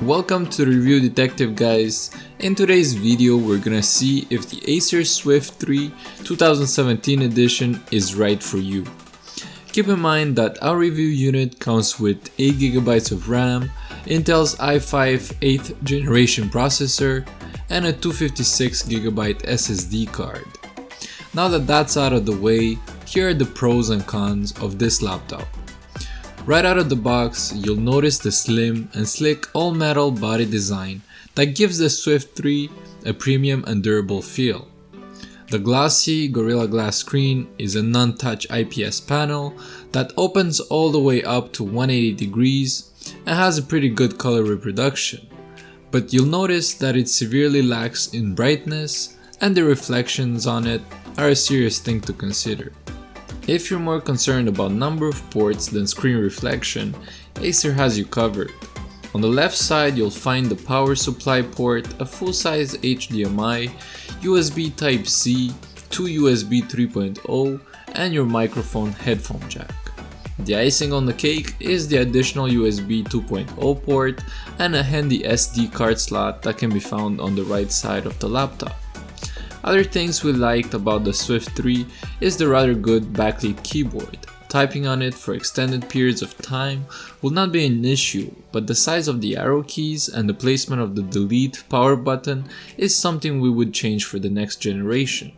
Welcome to the Review Detective, guys. In today's video we're gonna see if the Acer Swift 3 2017 edition is right for you. Keep in mind that our review unit comes with 8GB of RAM, Intel's i5 8th generation processor, and a 256GB SSD card. Now that that's out of the way, here are the pros and cons of this laptop. Right out of the box, you'll notice the slim and slick all-metal body design that gives the Swift 3 a premium and durable feel. The glossy Gorilla Glass screen is a non-touch IPS panel that opens all the way up to 180 degrees and has a pretty good color reproduction, but you'll notice that it severely lacks in brightness and the reflections on it are a serious thing to consider. If you're more concerned about number of ports than screen reflection, Acer has you covered. On the left side you'll find the power supply port, a full-size HDMI, USB Type-C, 2 USB 3.0 and your microphone headphone jack. The icing on the cake is the additional USB 2.0 port and a handy SD card slot that can be found on the right side of the laptop. Other things we liked about the Swift 3 is the rather good backlit keyboard. Typing on it for extended periods of time will not be an issue, but the size of the arrow keys and the placement of the delete power button is something we would change for the next generation.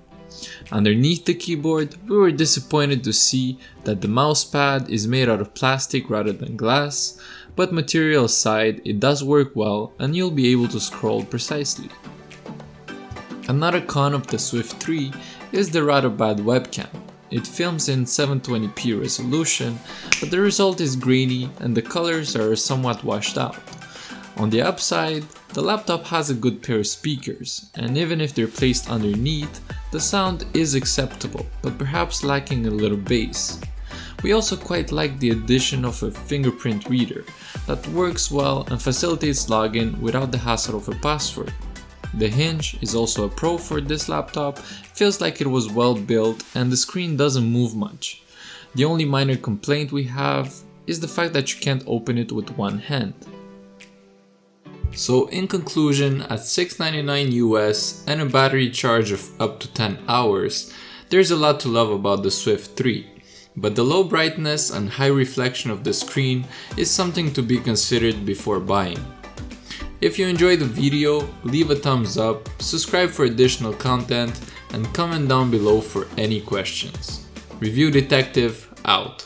Underneath the keyboard, we were disappointed to see that the mouse pad is made out of plastic rather than glass, but material aside, it does work well and you'll be able to scroll precisely. Another con of the Swift 3 is the rather bad webcam. It films in 720p resolution, but the result is grainy and the colors are somewhat washed out. On the upside, the laptop has a good pair of speakers, and even if they're placed underneath, the sound is acceptable, but perhaps lacking a little bass. We also quite like the addition of a Fingerprint Reader that works well and facilitates login without the hassle of a password. The Hinge is also a pro for this laptop, feels like it was well built and the screen doesn't move much. The only minor complaint we have is the fact that you can't open it with one hand. So in conclusion, at $699 US and a battery charge of up to 10 hours, there's a lot to love about the Swift 3. But the low brightness and high reflection of the screen is something to be considered before buying. If you enjoyed the video, leave a thumbs up, subscribe for additional content, and comment down below for any questions. Review Detective out.